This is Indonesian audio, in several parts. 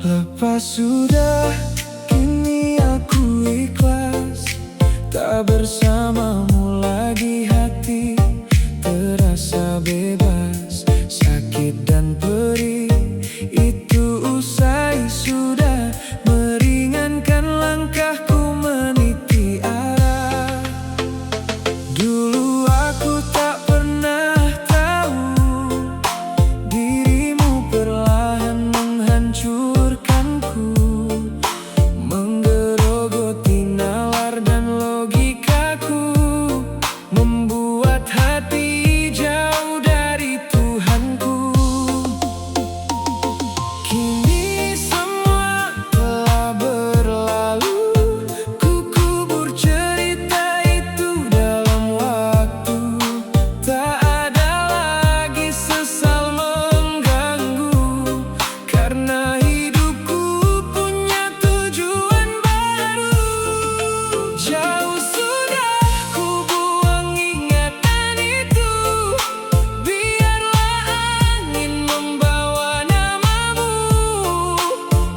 Lepas sudah, kini aku ikhlas. Tak bersamamu lagi, hati terasa bebas. Sakit dan perih itu usai sudah, meringankan langkahku meniti arah. Dulu aku tak pernah tahu dirimu perlahan menghancurkanku, menggerogoti nalar dan logikaku, membuat hati jauh dari Tuhanku. Kini semua telah berlalu, ku kubur cerita itu dalam waktu. Tak ada lagi sesal mengganggu, karena hidupku punya tujuan baru. Jauh sudah ku buang ingatan itu, biarlah angin membawa namamu.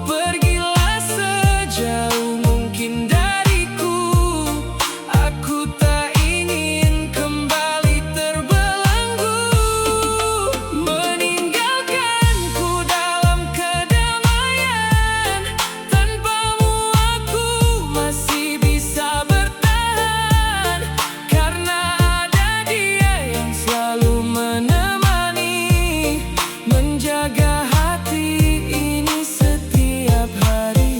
Pergilah sejauh mungkin dariku, aku tak ingin kembali terbelenggu. Meninggalkanku dalam kedamaian, tanpamu aku masih bisa bertahan, karena ada dia yang selalu menemani, menjaga hati ini setiap hari.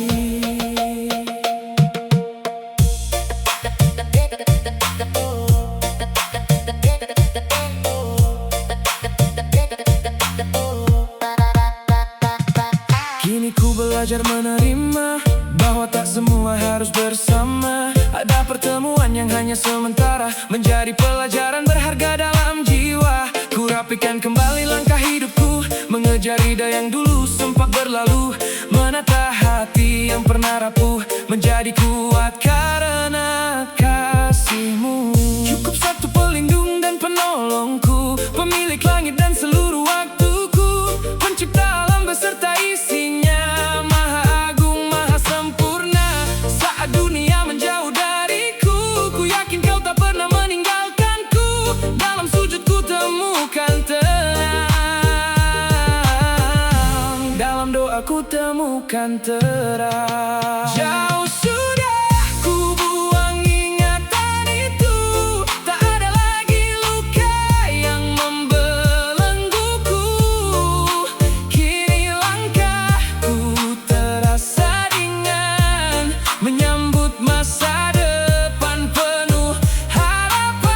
Kini ku belajar menerima bahwa tak semua harus bersama. Ada pertemuan yang hanya sementara, menjadi pelajaran berharga dalam jiwa. Ku rapikan kembali langkah hidupku, mengejar ida yang dulu sempat berlalu, menata hati yang pernah rapuh, menjadi kuat karena kasihmu. Cukup satu pelindung dan penolongku, pemilik langit dan seluruh waktuku, pencipta alam beserta isinya, maha agung, maha sempurna. Saat dunia menjauh dariku, ku yakin kau tak pernah meninggalkanku. Dalam sujudku temukan tenang, dalam doaku temukan terang. Jauh sudah ku buang ingatan itu, tak ada lagi luka yang membelengguku. Kini langkahku terasa ringan, menyambut masa depan penuh harapan.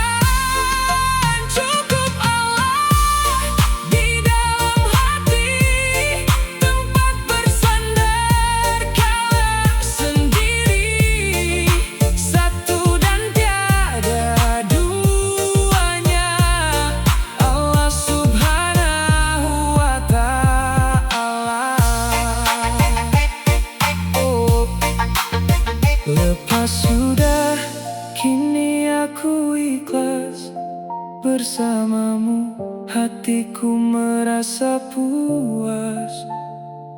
Cukup Allah di dalam hati, tempat bersandar kala sendiri. Satu dan tiada duanya, Allah Subhanahu wa Ta'ala. Oh, lepas sudah, kini aku ikhlas. Bersamamu hatiku merasa puas,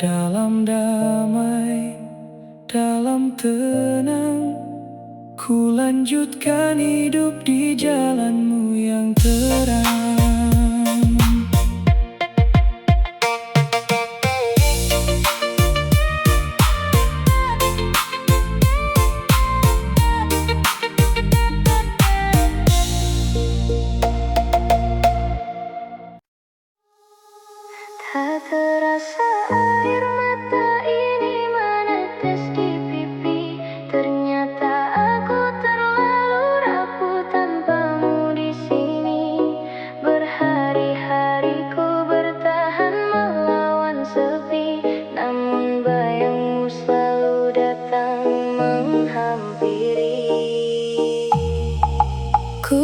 dalam damai, dalam tenang, ku lanjutkan hidup di jalanmu yang terang. Tak terasa air mata ini menetes di pipi. Ternyata aku terlalu rapuh tanpamu di sini.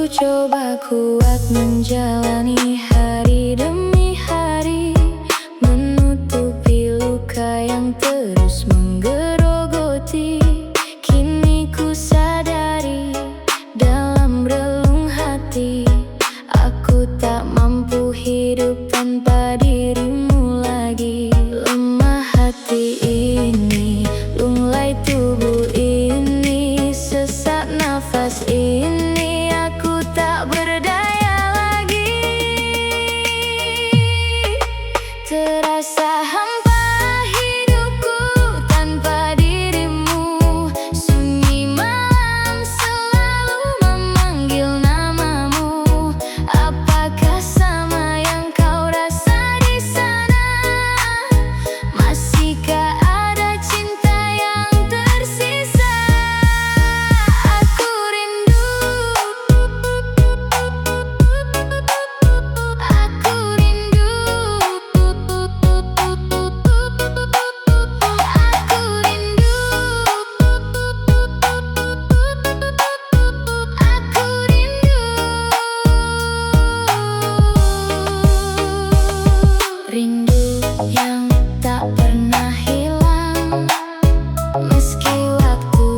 coba kuat menjalani hari demi hari, menutupi luka yang terus menggerogoti. Kini ku sadari dalam relung hati, aku tak mampu hidup tanpa dirimu lagi. Lemah hati ini, lunglai tubuh ini, sesak nafas ini, aku tak berdaya lagi. Terasa hampa hidupku tanpa dirimu, sunyi malam selalu memanggil namamu. Apakah sama yang kau rasa di sana? Masihkah ada cinta yang tersisa? Aku rindu, aku rindu, aku rindu, aku rindu. Rindu yang tak pernah hilang, meski waktu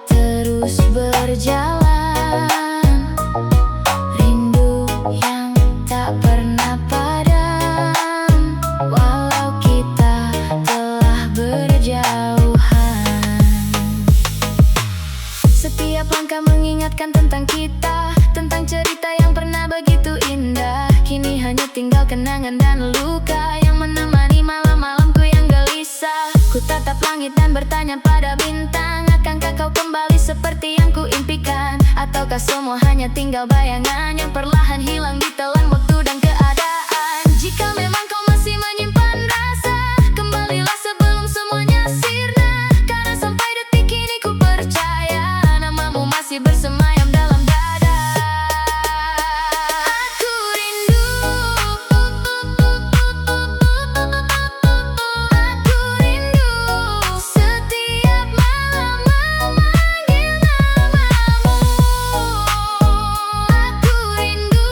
terus berjalan. Rindu yang tak pernah padam, walau kita telah berjauhan. Setiap langkah mengingatkan tentang kita, tentang cerita yang pernah begitu indah. Kini hanya tinggal kenangan dan luka yang menemani malam-malamku yang gelisah. Ku tatap langit dan bertanya pada bintang, akankah kau kembali seperti yang ku impikan? Ataukah semua hanya tinggal bayangan yang perlahan hilang ditelan waktu dan keadaan? Jika memang kau masih menyimpan rasa, kembalilah sebelum semuanya sirna. Karena sampai detik ini ku percaya namamu masih bersemayam dalam dada. Aku rindu, aku rindu, setiap malam memanggil namamu. Aku rindu,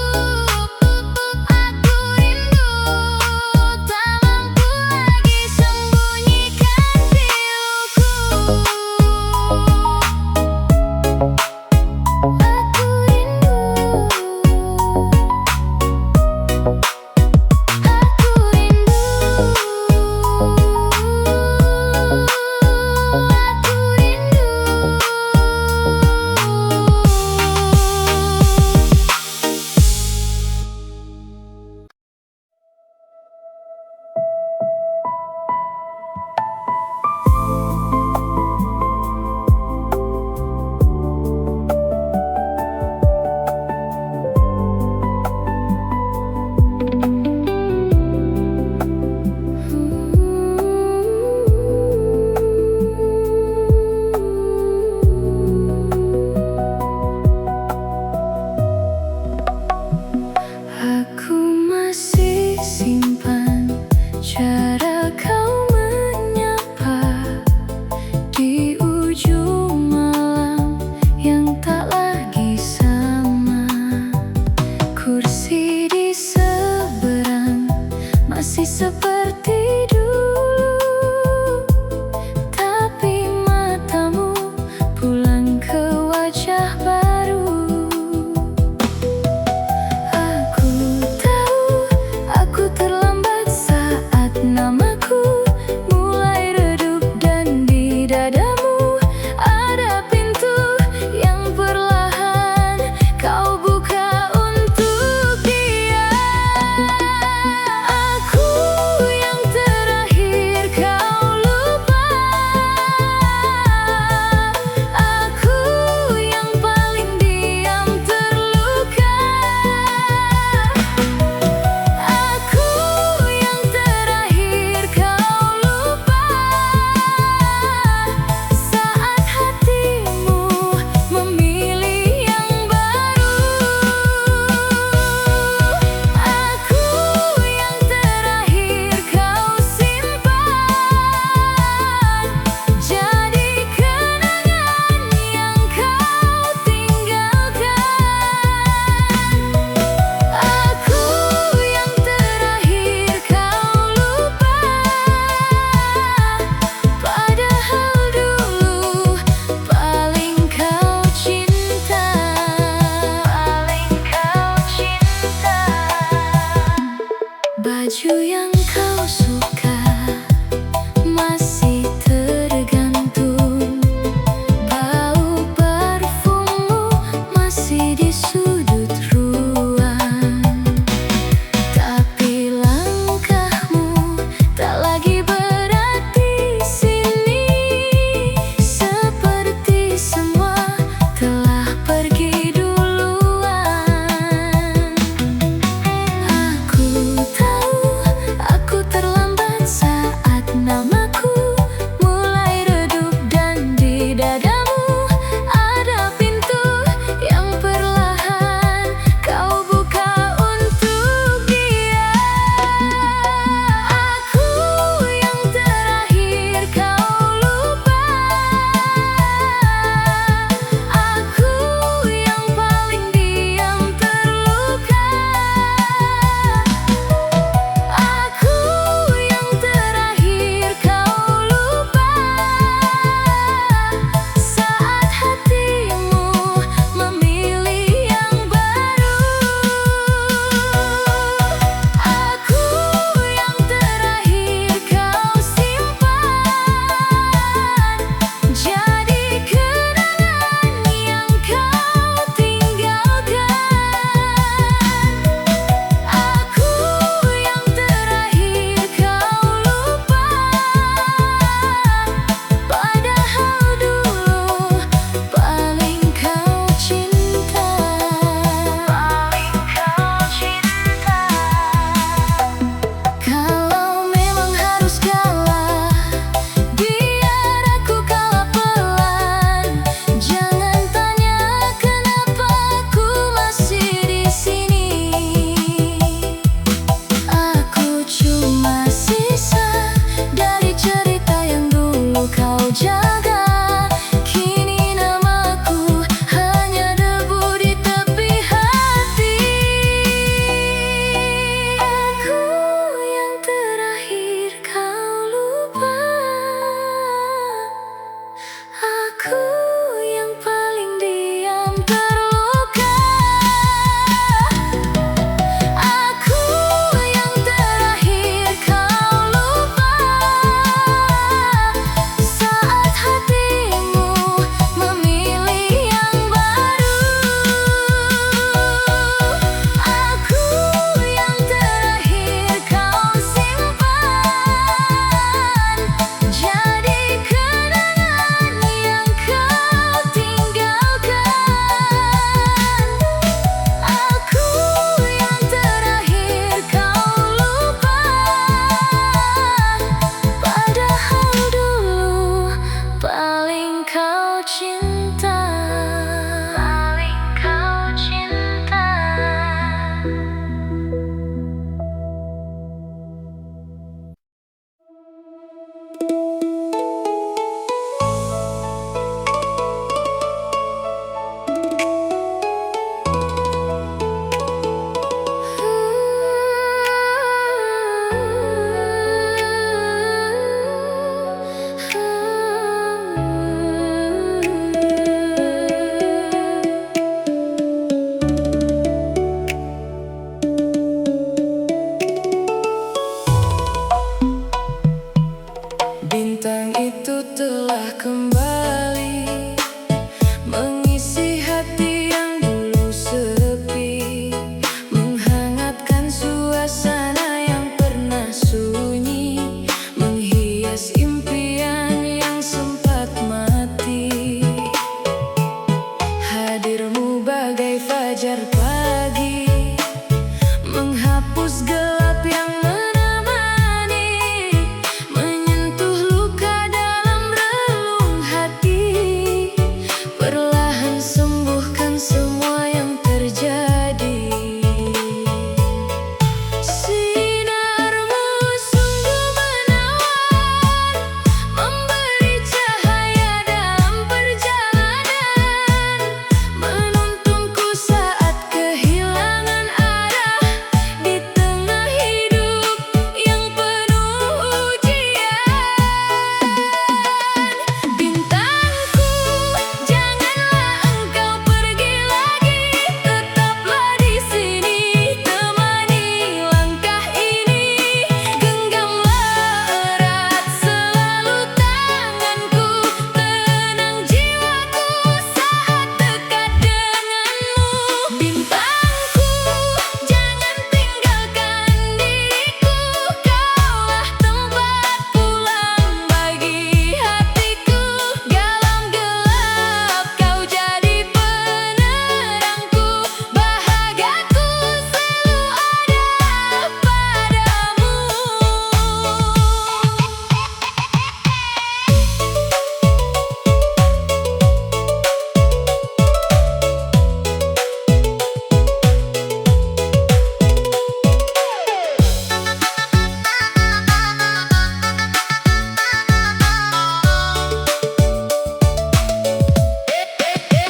dalam terluka. Aku yang terakhir kau lupa saat hatimu memilih yang baru. Aku yang terakhir kau simpan jadi kenangan yang kau tinggalkan. Aku yang terakhir kau lupa, padahal dulu paling kau cinta. Paling kau cinta. Bintang itu telah kembali mengisi hati yang dulu sepi, menghangatkan suasana yang pernah sunyi, menghias impian yang sempat mati. Hadirmu bagai fajar pagi, menghapus gelap yang menemani, menyentuh luka dalam relung hati, perlahan sembuhkan semua yang terjadi. Sinarmu sungguh menawan, memberi cahaya dalam perjalanan, menuntunku saat kehilangan arah di tengah hidup yang penuh ujian. Bintangku, janganlah engkau pergi lagi, tetaplah di sini temani langkah ini. Genggamlah erat selalu tanganku, tenang jiwaku saat dekat denganmu. Bintangku, jangan tinggalkan diriku, kaulah tempat pulang bagi hatiku. Dalam gelap kau jadi penerangku, bahagiaku selalu ada padamu.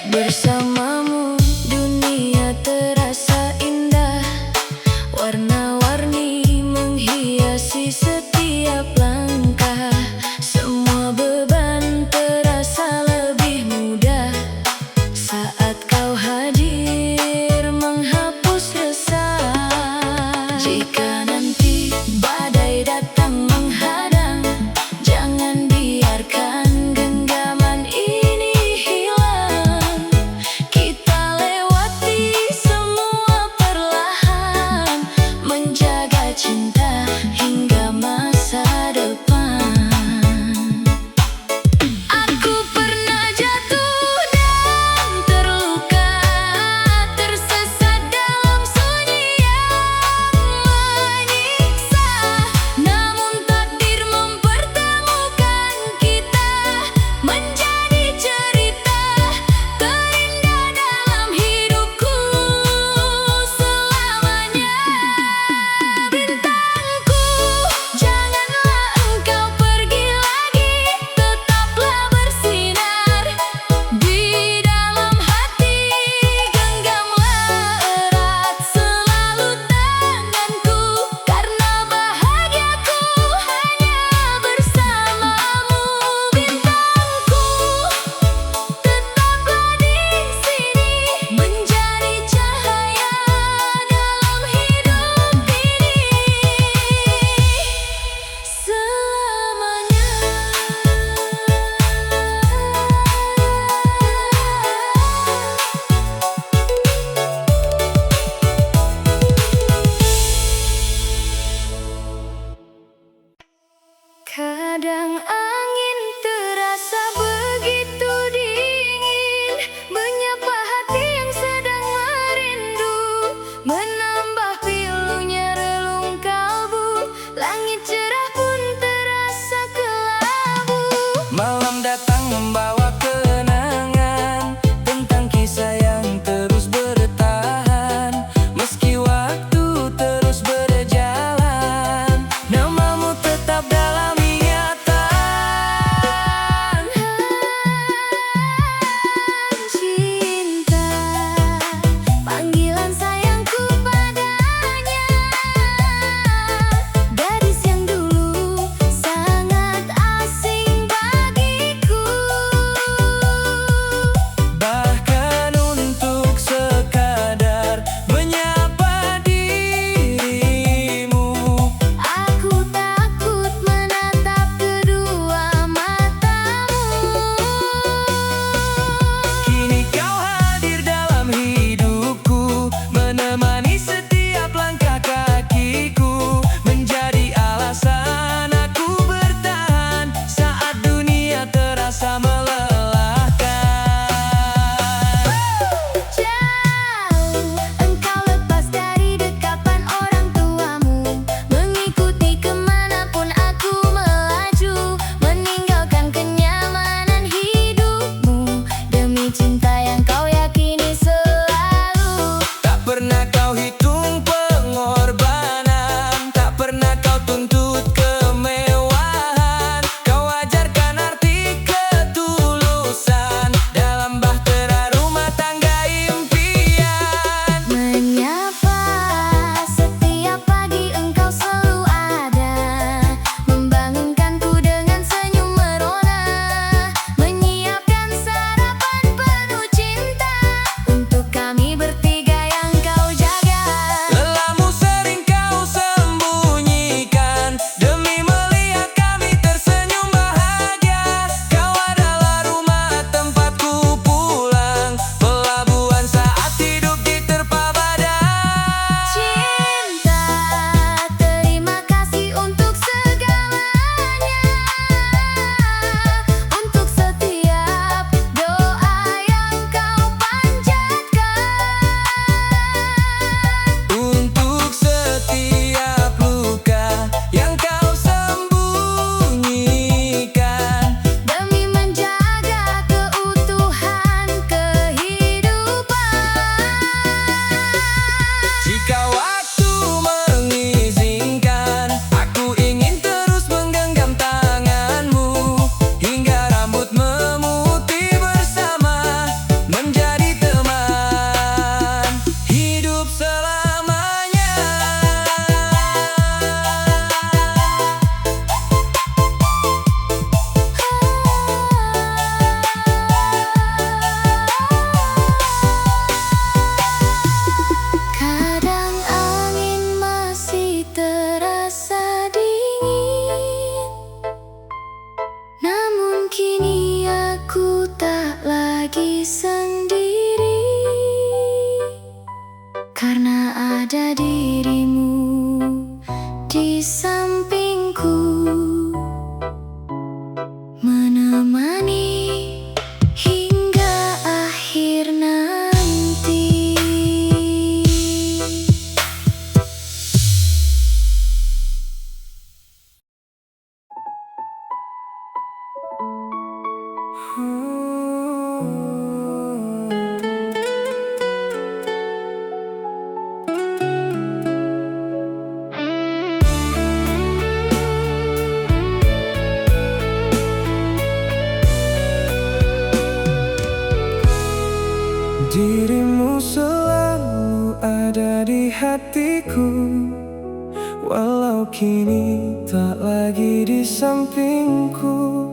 Bersamamu dunia terasa indah, warna-warni menghiasi setiap langkah, semua beban terasa lebih mudah saat kau hadir menghapus resah. Jika nanti badai datang menghadang, jangan biarkan genggaman ini hilang. ada dirimu di sampingku, menemani hingga akhir nanti. Dirimu selalu ada di hatiku, walau kini tak lagi di sampingku.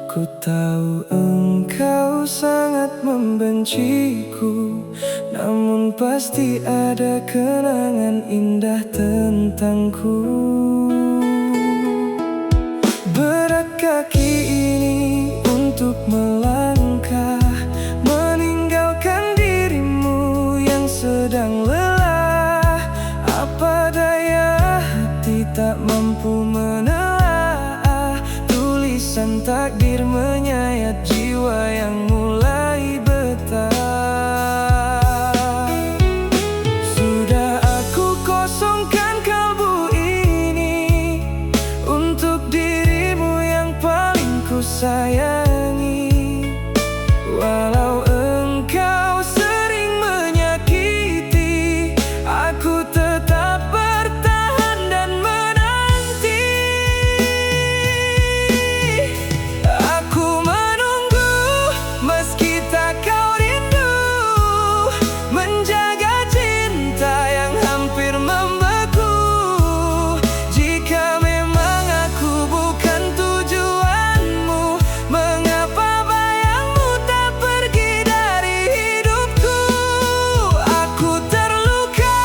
Ku tahu engkau sangat membenciku, namun pasti ada kenangan indah tentangku. Berat kaki ini untuk melangkah, meninggalkan dirimu yang sedang lelah. Apa daya hati tak mampu menelaah, tulisan takdir menyayat jiwa yang mulai betah. Sudah aku kosongkan kalbu ini untuk dirimu yang paling ku sayangi. Walau engkau sering menyakiti, aku tetap bertahan dan menanti. Aku menunggu meski tak kau rindu, menjaga cinta yang hampir membeku. Jika memang aku bukan tujuanmu, mengapa bayangmu tak pergi dari hidupku? Aku terluka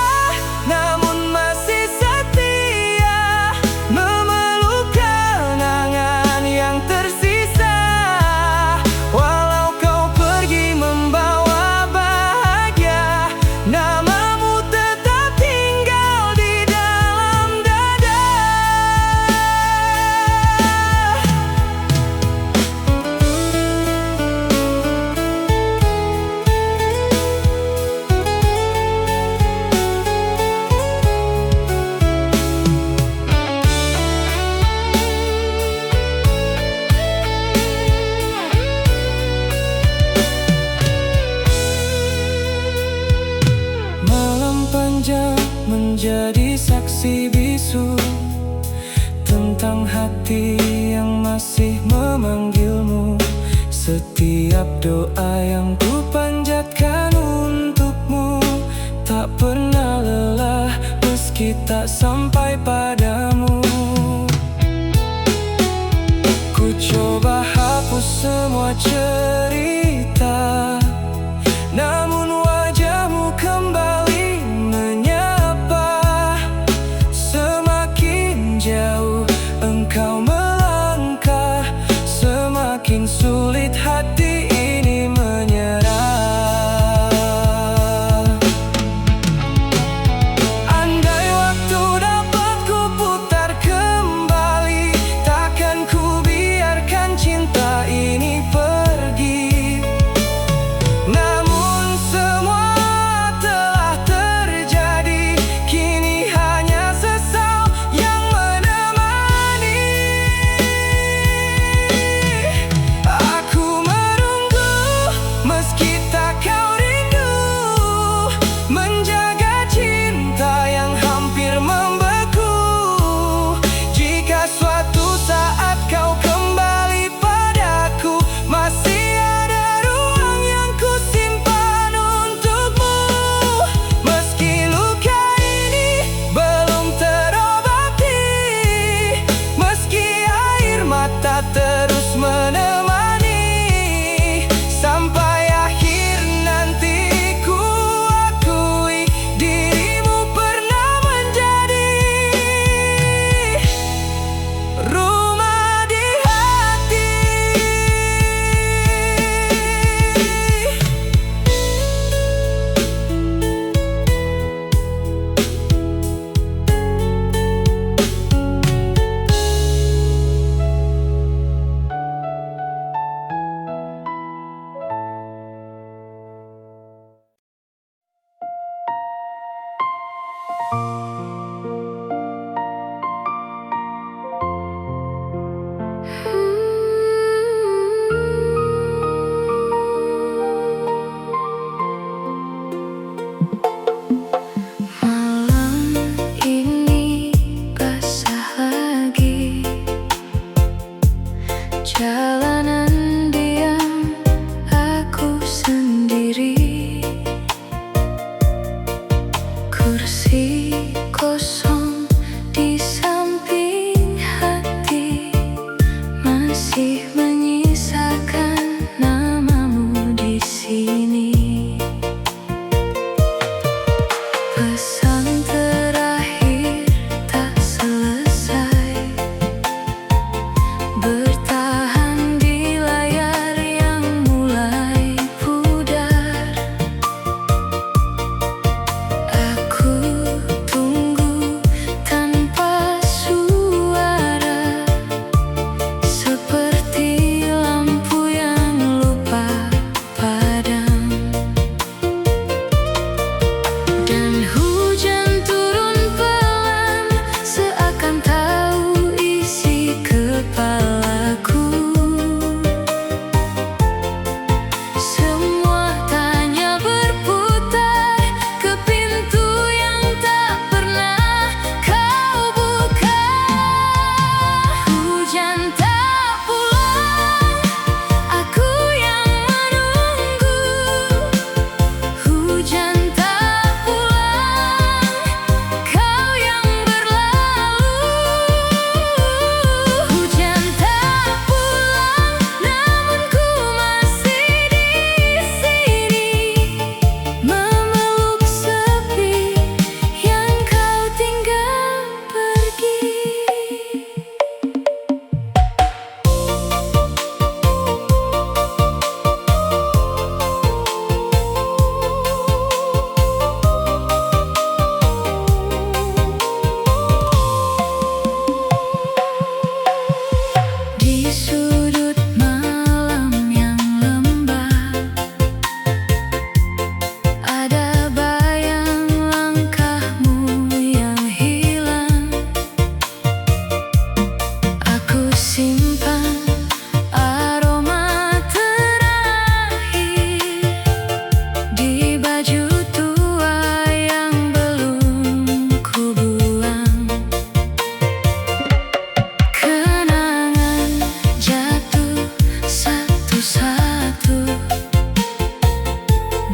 namun masih setia, memeluk kenangan yang tersisa. Walau kau pergi membawa bahagia, namamu tetap tinggal di dalam dada. Malam panjang menjadi saksi bisu tentang hati yang masih memanggilmu. Setiap doa yang ku panjatkan untukmu tak pernah lelah meski tak sampai padamu. Ku coba hapus semua cerita, namun wajahmu kembali menyapa. Semakin jauh engkau melangkah, semakin sulit hati ini menyerah. Andai waktu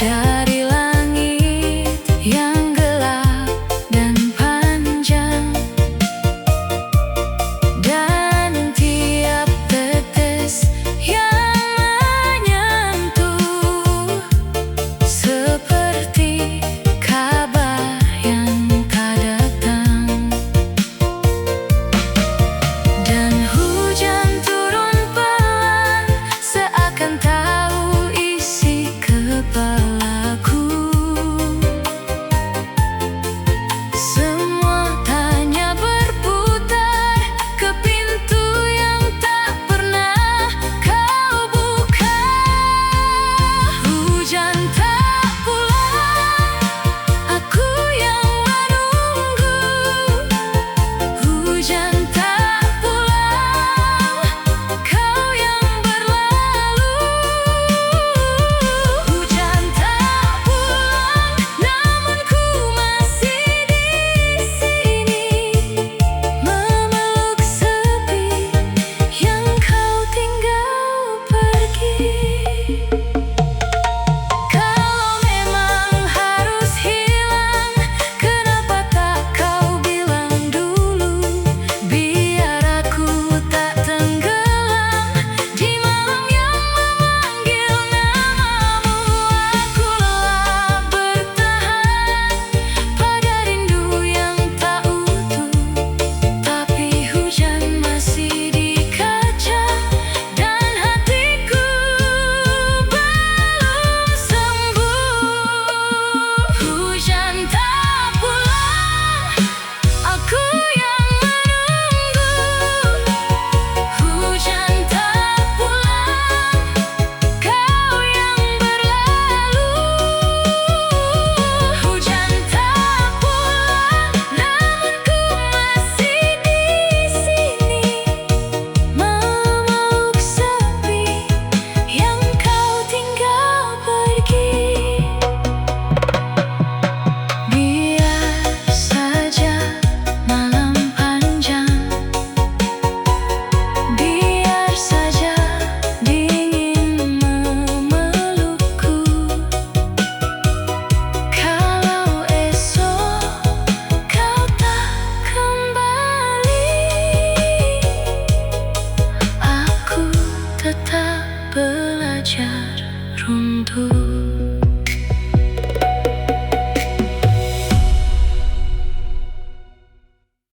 dari langit yang gelap dan panjang, dan tiap tetes yang menyentuh seperti kabar yang tak datang. Dan hujan turun pelan, seakan tahu isi kepalaku. Semua tanya berputar ke pintu yang tak pernah kau buka. Hujan tak pulang, aku yang menunggu. Hujan tak pulang, kau yang berlalu. Hujan tak pulang, namun ku masih di sini, memeluk sepi yang kau tinggal pergi. Kalau memang harus hilang, kenapa tak kau bilang dulu? Biar aku tak tenggelam di malam yang memanggil namamu. Aku lelah bertahan pada rindu yang tak utuh, tapi hujan masih di kaca dan hatiku belum sembuh. Hujan tak pulang, aku yang menunggu. Hujan tak pulang, kau yang berlalu. Hujan tak pulang, namun ku masih di sini, memeluk sepi yang kau tinggal pergi. Biar saja malam panjang, biar saja dingin memelukku. Kalau esok kau tak kembali, aku tetap belajar runtuh.